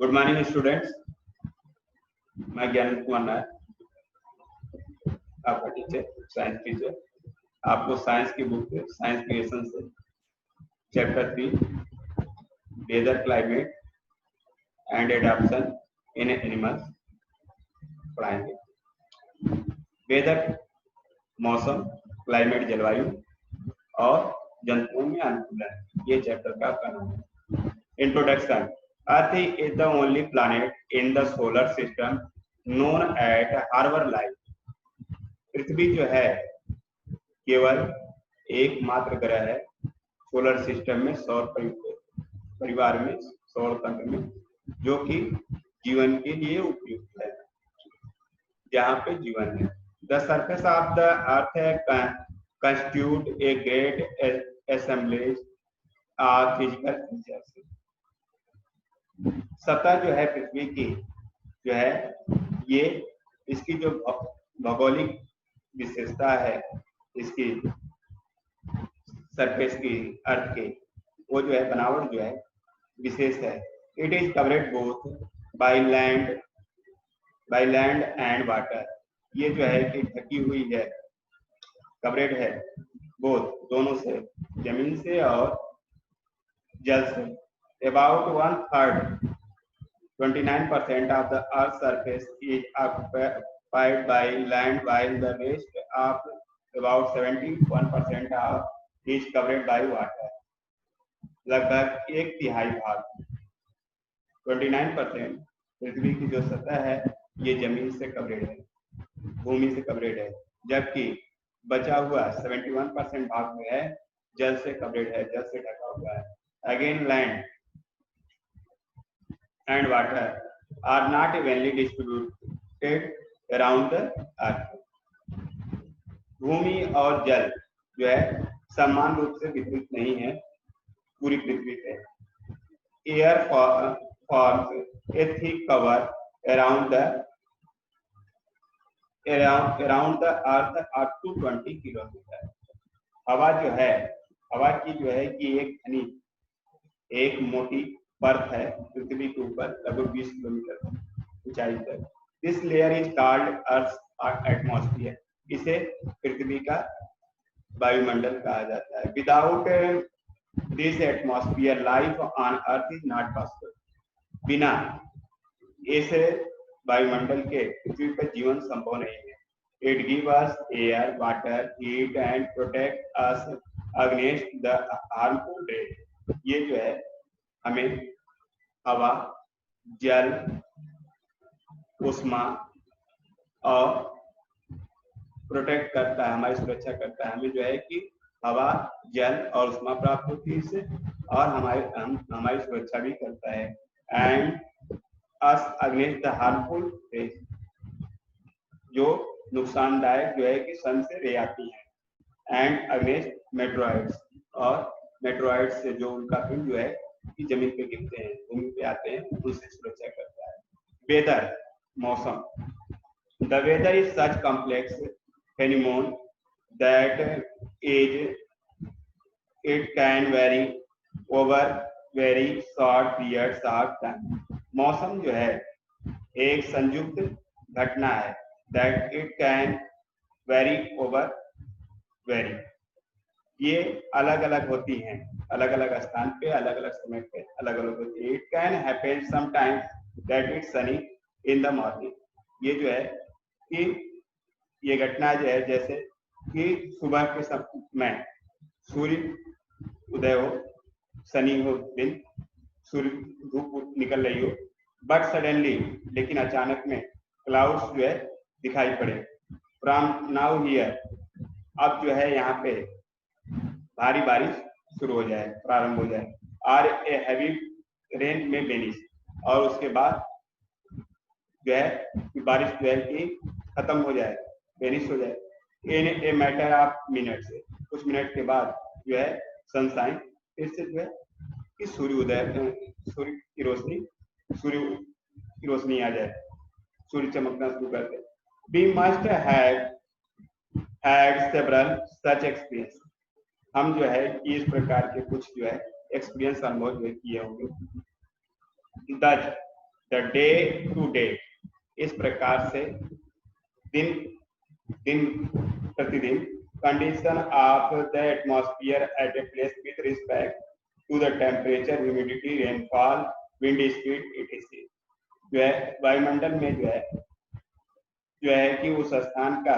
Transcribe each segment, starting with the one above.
Good morning students, मैं ज्ञान कुमार नायर, आपका टीचर, साइंस टीचर। आपको साइंस की बुक साइंस क्रिएशन से chapter 3 weather climate and adaptation in animals पढ़ाएंगे। वेदर मौसम, क्लाइमेट जलवायु और जंतुओं में अनुकूलन, ये चैप्टर का आपका नाम है। Introduction. Earth is the only planet in the solar system known at harbour light. पृथ्वी जो है केवल एकमात्र ग्रह है सोलर सिस्टम में, सौर परिवार में, सौर तंत्र में, जो कि जीवन के लिए उपयुक्त है, जहाँ पे जीवन है। The surface of the earth constitute a great assemblage of physical features। सतह जो है पृथ्वी की जो है, ये इसकी जो भौगोलिक विशेषता है, इसकी सरफेस की, अर्थ की, वो जो है बनावट जो है विशेष है। It is covered both by land and water. ये जो है कि ढकी हुई है, कवरेड है बोथ, दोनों से, जमीन से और जल से। About 1/3 29% of the Earth's surface is occupied by land, while the rest of about 71% is covered by water। लगभग 1/3 भाग 29% पृथ्वी की जो सतह है ये जमीन से कवरेड है, भूमि से कवरेड है, जबकि बचा हुआ 71% भाग में है जल से कवरेड है, जल से ढका हुआ है। Again land and water are not evenly distributed around the earth। भूमि और जल जो है समान रूप से वितरित नहीं है पूरी पृथ्वी पे। Air forms a thick cover around the earth up to 20 kilometre. हवा जो है, हवा की जो है कि एक मोटी परत है पृथ्वी के ऊपर, लगभग 20 किलोमीटर ऊंचाई तक। This layer is called earth atmosphere. इसे पृथ्वी का वायुमंडल कहा जाता है। Without this atmosphere life on earth is not possible. बिना इस वायुमंडल के पृथ्वी पर जीवन संभव नहीं है। It give us air, water, heat and protect us against the harmful rays. ये जो है हमें हवा, जल, उष्मा और प्रोटेक्ट करता है, हमारी सुरक्षा करता है। हमें जो है कि हवा, जल और उष्मा प्राप्त होती है इससे, और हमारी सुरक्षा भी करता है। And us against the harmful rays, जो नुकसानदायक जो है कि सन से रे आती है। एंड अगेंस्ट मेट्रॉइड्स, और मेट्रॉइड्स से जो उनका पिंड जो है कि जमीन पे गिरते हैं, भूमि पे आते हैं, उनसे सुरक्षा करता है। वेदर मौसम। The weather is such complex phenomenon that it can vary over very short periods of time. मौसम जो है एक संयुक्त घटना है, that it can vary over vary, ये अलग अलग होती हैं, अलग अलग स्थान पे, अलग अलग समय पे अलग अलग होती है। It can happen sometimes that it Sunny in the morning. ये जो है कि ये घटना जो है जैसे कि सुबह के समय सूर्य उदय हो, सनी हो दिन, सूर्य धूप निकल रही हो, बट सडनली, लेकिन अचानक में क्लाउड्स जो है दिखाई पड़े। फ्रॉम नाउ हियर, अब जो है यहाँ पे भारी बारिश शुरू हो जाए, प्रारंभ हो जाए। और ए हैवी रेन में बेनिश, और उसके बाद जो है कि बारिश जो है कि खत्म हो जाए, बेनिश हो जाए। इन ए मैटर ऑफ मिनट्स, कुछ मिनट के बाद जो है सनशाइन, फिर से जो है कि सूर्य की रोशनी आ जाए, सूर्य चमकना शुरू कर दे। We must have had several such experience. हम जो है इस प्रकार के कुछ जो है एक्सपीरियंस अनुभव जो किए होंगे। दज द डे टू डे, इस प्रकार से दिन दिन प्रतिदिन condition of the atmosphere at a place with respect to the temperature, humidity, rainfall, wind speed etc, जो है वायुमंडल में जो है कि उस स्थान का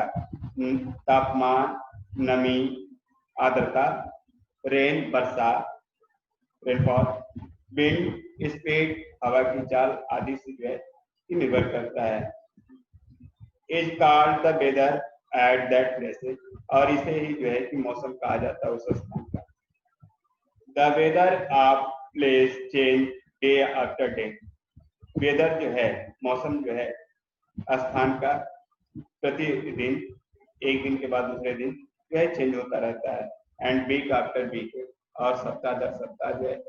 तापमान, नमी, आर्द्रता, रेन वर्षा, रेनफॉल, विंड स्पीड, हवा की चाल आदि से जो है कि निर्भर करता है। Is called the weather at that places, और इसे ही जो है कि मौसम कहा जाता है उस स्थान का। The weather of place change day after day, weather जो है मौसम जो है स्थान का प्रतिदिन, एक दिन के बाद दूसरे दिन जो है चेंज होता रहता है। एंड वीक आफ्टर वीक, और सप्ताह दर सप्ताह जो है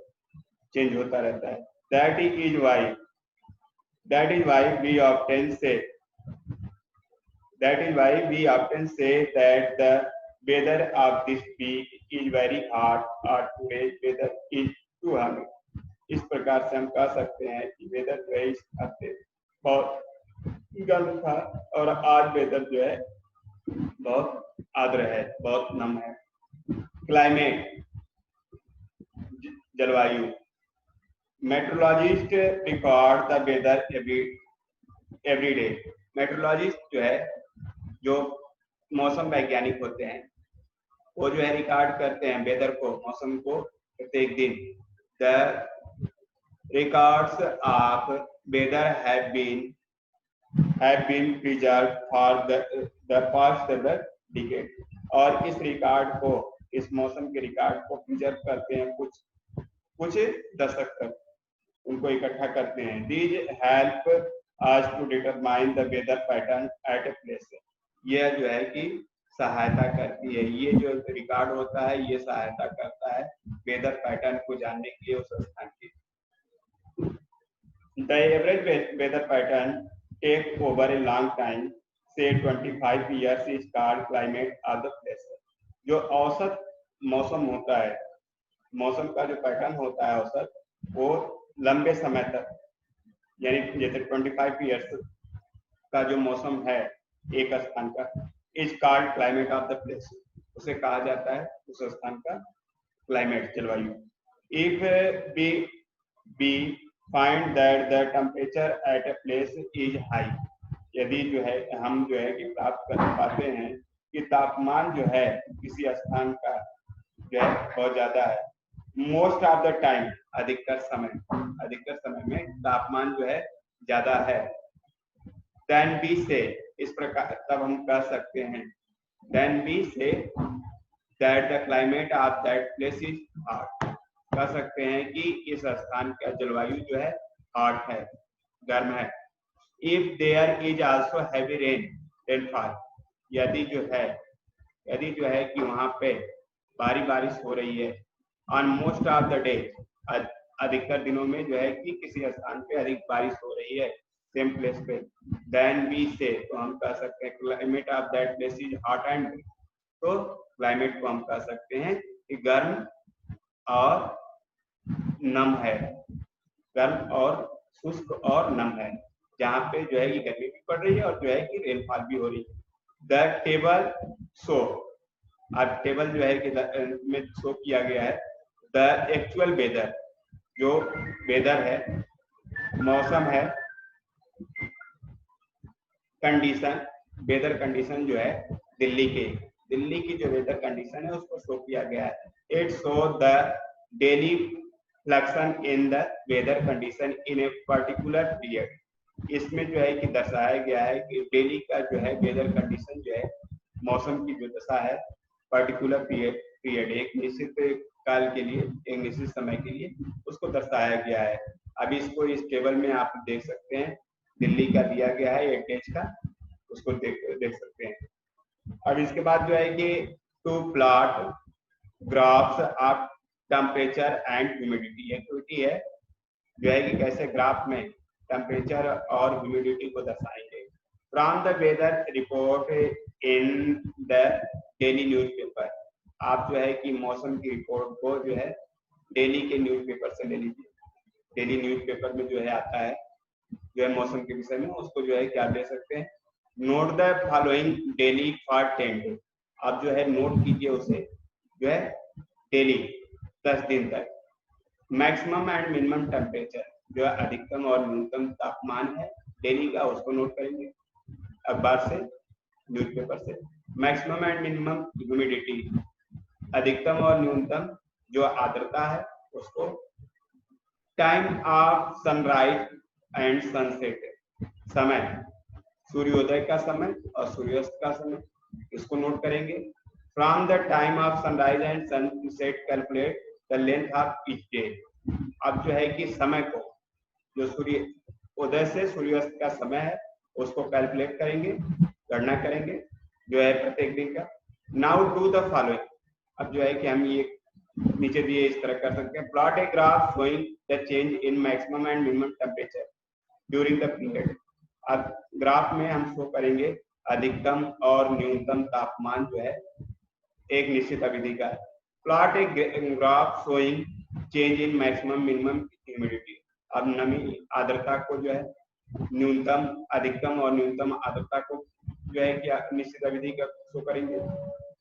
चेंज होता रहता है। That is why we often say that the weather of this week is very hot or today's weather is too humid। इस प्रकार से हम कह सकते हैं कि वेदर जो है इस हफ्ते बहुत गर्म था और आज वेदर जो है बहुत आर्द्र है, बहुत नम है। क्लाइमेट, जलवायु, meteorologist record the weather every day. Meteorologist जो है, जो मौसम वैज्ञानिक होते हैं, वो जो है रिकॉर्ड करते हैं वेदर को, मौसम को प्रत्येक दिन। The records of weather have been preserve for the past decade, और इस रिकॉर्ड को, इस मौसम के रिकॉर्ड को प्रिजर्व करते हैं कुछ दशक तक, उनको इकट्ठा करते हैं। These help us to determine the weather pattern at a place, यह जो है कि सहायता करती है, ये जो रिकॉर्ड होता है ये सहायता करता है वेदर पैटर्न को जानने के लिए उस स्थान की। The average weather pattern take over a long time say 25 years is called climate of the place. जो औसत मौसम होता है, मौसम का जो पैटर्न होता है औसत, वो लंबे समय तक, यानी जैसे 25 years का जो मौसम है एक स्थान का, is called climate of the place, उसे कहा जाता है उस स्थान का क्लाइमेट, जलवायु। If we find that the temperature at a place is high, यदि जो है हम जो है कि प्राप्त कर पाते हैं कि तापमान जो है किसी स्थान का जो है बहुत ज्यादा है, मोस्ट ऑफ द टाइम, अधिकतर समय में तापमान जो है ज्यादा है, देन बी से, इस प्रकार तब हम कह सकते हैं, then we say that the climate of that place is hot, कह सकते हैं कि इस स्थान का जलवायु जो है हॉट है, गर्म है। If there is also heavy rainfall, यदि जो है कि वहां पे भारी बारिश हो रही है, on most of the day, अधिकतर दिनों में जो है कि किसी स्थान पे अधिक बारिश हो रही है सेम प्लेस पे, देन वी से, तो हम कह सकते हैं climate of that place is hot and, तो क्लाइमेट को हम कह सकते हैं कि गर्म और नम है, गर्म और शुष्क और नम है, जहाँ पे जो है कि गर्मी भी पड़ रही है और जो है कि रेनफॉल भी हो रही है। द टेबल शो, अब टेबल जो है कि में शो किया गया है द एक्चुअल वेदर, जो वेदर है, मौसम है, कंडीशन, वेदर कंडीशन जो है दिल्ली की जो वेदर कंडीशन है उसको शो किया गया है। It show the daily fluctuation in the weather condition in a particular period, इसमें जो है कि दर्शाया गया है कि डेली का जो है वेदर कंडीशन जो है, मौसम की जो दशा है पर्टिकुलर पीरियड, एक निश्चित काल के लिए, एक निश्चित समय के लिए उसको दर्शाया गया है। अभी इसको इस टेबल में आप देख सकते हैं, दिल्ली का दिया गया है एटेज का, उसको देख सकते हैं। अब इसके बाद जो है कि to plot graphs of temperature and humidity, activity है जो है कि कैसे ग्राफ में टेम्परेचर और ह्यूमिडिटी को दर्शाएंगे। From the weather report in the daily newspaper, आप जो है कि मौसम की रिपोर्ट को जो है डेली के न्यूज़पेपर से ले लीजिए, डेली न्यूज़पेपर में जो है आता है जो है मौसम के विषय में, उसको जो है क्या दे सकते हैं, note the following daily for 10 days. आप जो है नोट कीजिए उसे जो है डेली 10 दिन तक। मैक्सिमम एंड मिनिमम टेम्परेचर, जो है अधिकतम और न्यूनतम तापमान है डेली का, उसको नोट करेंगे अखबार से, न्यूज़पेपर से। मैक्सिमम एंड मिनिमम ह्यूमिडिटी, अधिकतम और न्यूनतम जो आर्द्रता है उसको। Time of sunrise and sunset, समय, सूर्योदय का समय और सूर्यास्त का समय, इसको नोट करेंगे। From the time of sunrise and sunset calculate the length of each day. अब जो है कि समय को, जो सूर्य उदय से सूर्यास्त का समय है उसको कैलकुलेट करेंगे, गणना करेंगे जो है प्रत्येक दिन का। नाउ डू द फॉलोइंग, अब जो है कि हम ये नीचे दिए इस तरह कर सकते हैं। Plot a graph showing the change in maximum and minimum temperature during the period. अब ग्राफ में हम शो करेंगे अधिकतम और न्यूनतम तापमान जो है एक निश्चित अवधि का। Plot a graph showing change in maximum minimum humidity. अब नमी आर्द्रता को जो है न्यूनतम, अधिकतम और न्यूनतम आर्द्रता को जो है क्या निश्चित अवधि का शो करेंगे।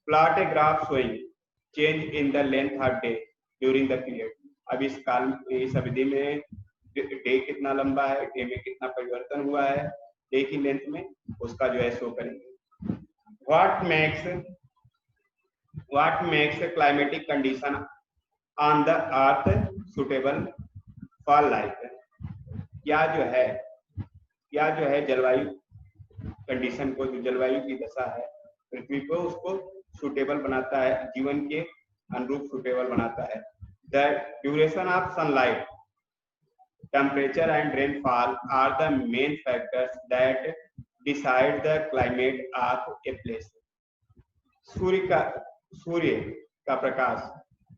Plot a graph showing change in the length of day during the period. अब इस काल, इस अवधि में डे कितना लंबा है, डे में कितना परिवर्तन हुआ है डे की लेंथ में, उसका जो है शो करेंगे। What makes climatic condition on the earth suitable for life. क्या जो है जलवायु कंडीशन को, जो जलवायु की दशा है पृथ्वी को, उसको सुटेबल बनाता है, जीवन के अनुरूप सुटेबल बनाता है। The duration of sunlight, temperature and rainfall are the main factors that decide the climate of a place. सूर्य का प्रकाश,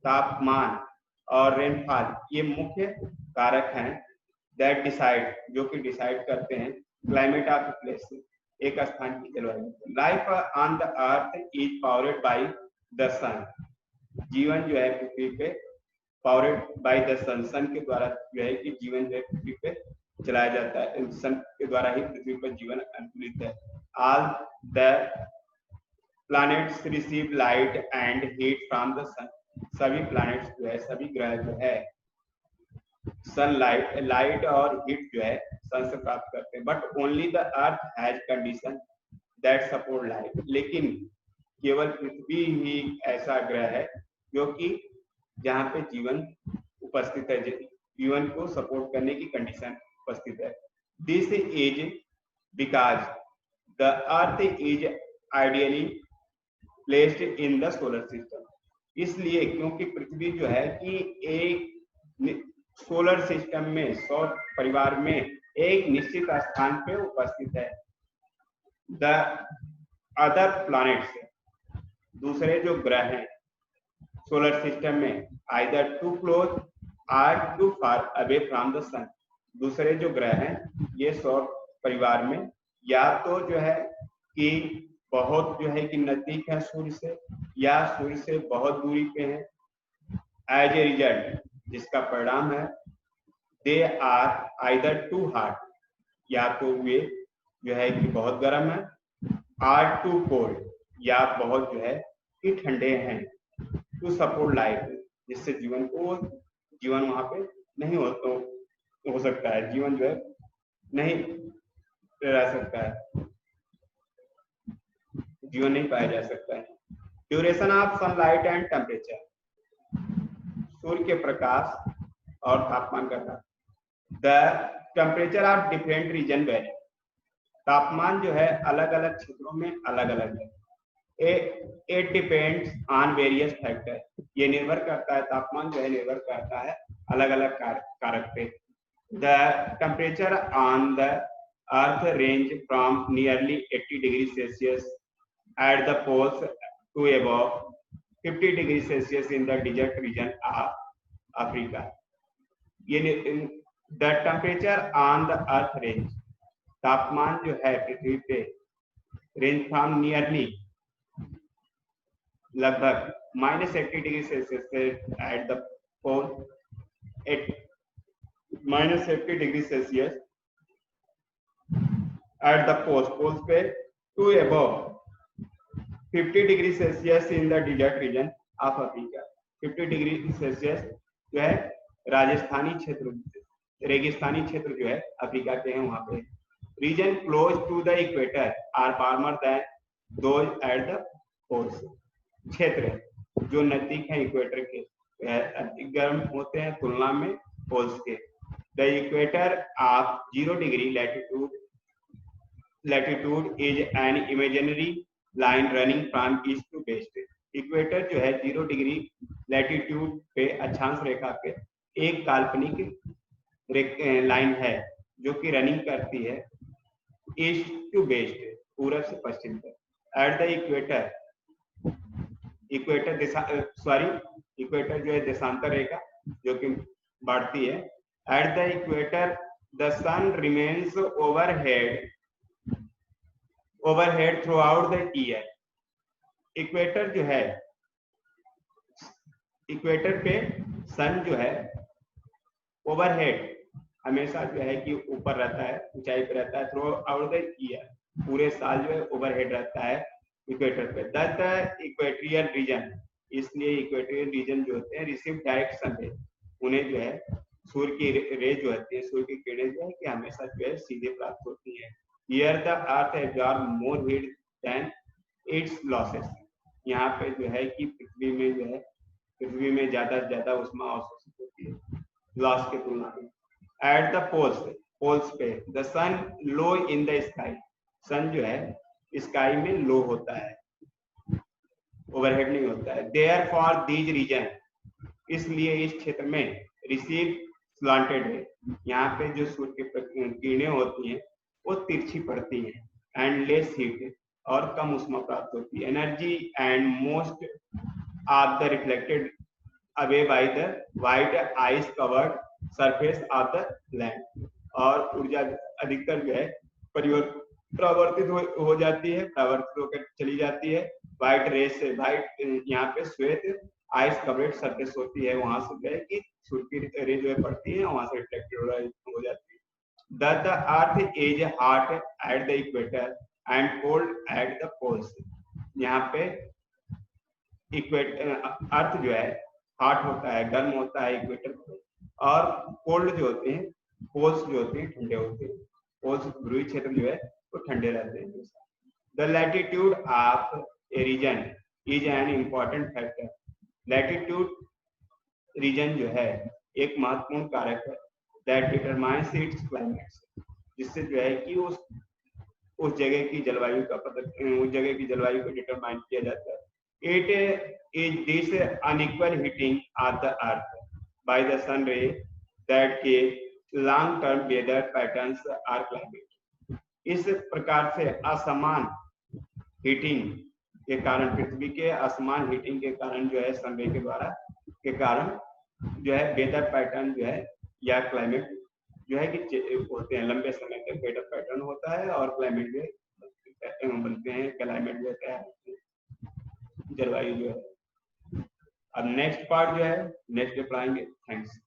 तापमान और रेनफॉल ये मुख्य कारक हैं दैट डिसाइड, जो कि डिसाइड करते हैं क्लाइमेट ऑफ ए प्लेस, एक स्थान की जलवायु। Life on the earth is powered by the sun. जीवन जो है पृथ्वी पे powered by the sun, sun के द्वारा जो है कि जीवन जो है पृथ्वी पे चलाया जाता है, सन के द्वारा ही पृथ्वी पर जीवन अनुकूलित है। All the planets receive light and heat from the sun. सभी प्लैनेट्स जो है, सभी ग्रह जो है सनलाइट, लाइट और हीट जो है सन से प्राप्त करते हैं। But only the earth has condition that support life. लेकिन केवल पृथ्वी ही ऐसा ग्रह है जो कि जहाँ पे जीवन उपस्थित है, जीवन को सपोर्ट करने की कंडीशन उपस्थित है। This is because the earth is ideally placed in the solar system. इसलिए क्योंकि पृथ्वी जो है कि एक सोलर सिस्टम में, सौर परिवार में एक निश्चित स्थान पे उपस्थित है। द अदर प्लैनेट्स, दूसरे जो ग्रह हैं सोलर सिस्टम में, either too close or too far away from the sun. दूसरे जो ग्रह हैं ये सौर परिवार में या तो जो है कि बहुत जो है कि नजदीक है सूर्य से, या सूर्य से बहुत दूरी पे हैं। एज ए रिजल्ट, जिसका परिणाम है they are either too hot, या तो वे जो है कि बहुत गर्म है, आर टू कोल्ड, या बहुत जो है कि ठंडे हैं, टू सपोर्ट लाइफ, जिससे जीवन वहां पे नहीं हो सकता है, जीवन जो है नहीं रह सकता है, जीवन नहीं पाया जा सकता है। Duration of sunlight and temperature, सूर्य के प्रकाश और तापमान का था। The temperature of different region very, तापमान जो है अलग अलग क्षेत्रों में अलग अलग है। It depends on various factor, ये निर्भर करता है, तापमान जो है निर्भर करता है अलग अलग कारक पे। The temperature on the earth range from nearly 80 degree Celsius at the poles to above 50 degree Celsius in the desert region of Africa. ये the temperature on the earth range, तापमान जो है पृथ्वी पे रेंज फ्रॉम नियरली लगभग -80 degree Celsius से at the pole -80 degree Celsius at the poles पे to above 50 degree Celsius in the desert region of Africa. 50 degree Celsius जो है राजस्थानी क्षेत्र, रेगिस्तानी क्षेत्र जो है अफ्रीका के हैं वहां पे। Region close to the equator are warmer than those at the poles. क्षेत्र जो नजदीक है इक्वेटर के अधिक गर्म होते हैं तुलना में पोल्स के। The equator of 0 degree latitude is an imaginary line running from east to west। Equator जो है 0 डिग्री लैटिट्यूड पे अक्षांश रेखा पे एक काल्पनिक लाइन है जो कि रनिंग करती है ईस्ट टू वेस्ट, पूरब से पश्चिम तक। एट द इक्वेटर इक्वेटर जो है देशांतर रेखा जो कि बढ़ती है। At the equator the sun remains overhead throughout the year. Equator जो है, इक्वेटर पे सन जो है ओवरहेड हमेशा जो है कि ऊपर रहता है, ऊंचाई पे रहता है। थ्रू आउट द ईयर, पूरे साल जो है ओवरहेड रहता है इक्वेटर पे। द इक्वेटोरियल रीजन, इसलिए इक्वेटोरियल रीजन जो होते हैं रिसीव डायरेक्ट सनरे, उन्हें जो है सूर्य की रे जो होती है, सूर्य की किरणें जो है कि हमेशा जो है सीधे प्राप्त होती है। Here the earth absorb more heat than its losses. यहाँ पे जो है कि पृथ्वी में जो है, पृथ्वी में ज्यादा से ज्यादा ऊष्मा अवशोषित होती है लॉस के तुलना में। एट द पोल्स पे the sun low in the sky, sun जो है स्काई में लो होता है, ओवरहेड नहीं होता है। देयर फॉर दीज रीजन, इसलिए इस क्षेत्र में रिसीव स्लांटेड है, यहाँ पे जो सूर्य की किरणें होती हैं वो तिरछी पड़ती हैं। एंड लेस हीट, और कम ऊष्मा प्राप्त होती है। Energy and most of the reflected away by the white ice curved surface of the land, और ऊर्जा अधिकतर जो है परावर्तित हो जाती है, परावर्तित होकर चली जाती है व्हाइट रेस से। व्हाइट यहाँ पे श्वेत आइस कवर्ड सरफेस होती है, वहां से जो है कि सूर्य की रे जो है पड़ती है, वहां से रिफ्लेक्टेड हो जाती है। The earth is hot at the equator and cold at the poles। यहाँ पे अर्थ जो है हॉट होता है, गर्म होता है इक्वेटर पे, और कोल्ड जो होते हैं, पोल्स जो होते हैं ठंडे होते हैं। पोल्स ध्रुवीय क्षेत्र जो है वो ठंडे रहते हैं। The latitude of a region is an important factor. Latitude region जो है एक महत्वपूर्ण कारक है that determines its climate, जिससे जो है कि उस जगह की जलवायु का पता, उस जगह की जलवायु को डिटरमाइन किया जाता है। It is this unequal heating of the earth by the sun ray that give long term weather patterns or climate. इस प्रकार से असमान हीटिंग के कारण, पृथ्वी के असमान हीटिंग के कारण जो है सन रे के द्वारा के कारण जो है वेदर पैटर्न जो है या क्लाइमेट जो है कि होते हैं, लंबे समय तक वेदर पैटर्न होता है और क्लाइमेट जो बनते हैं, क्लाइमेट जो तैयार होते हैं, जलवायु जो है। अब नेक्स्ट पार्ट जो है नेक्स्ट डे पढ़ाएंगे। थैंक्स।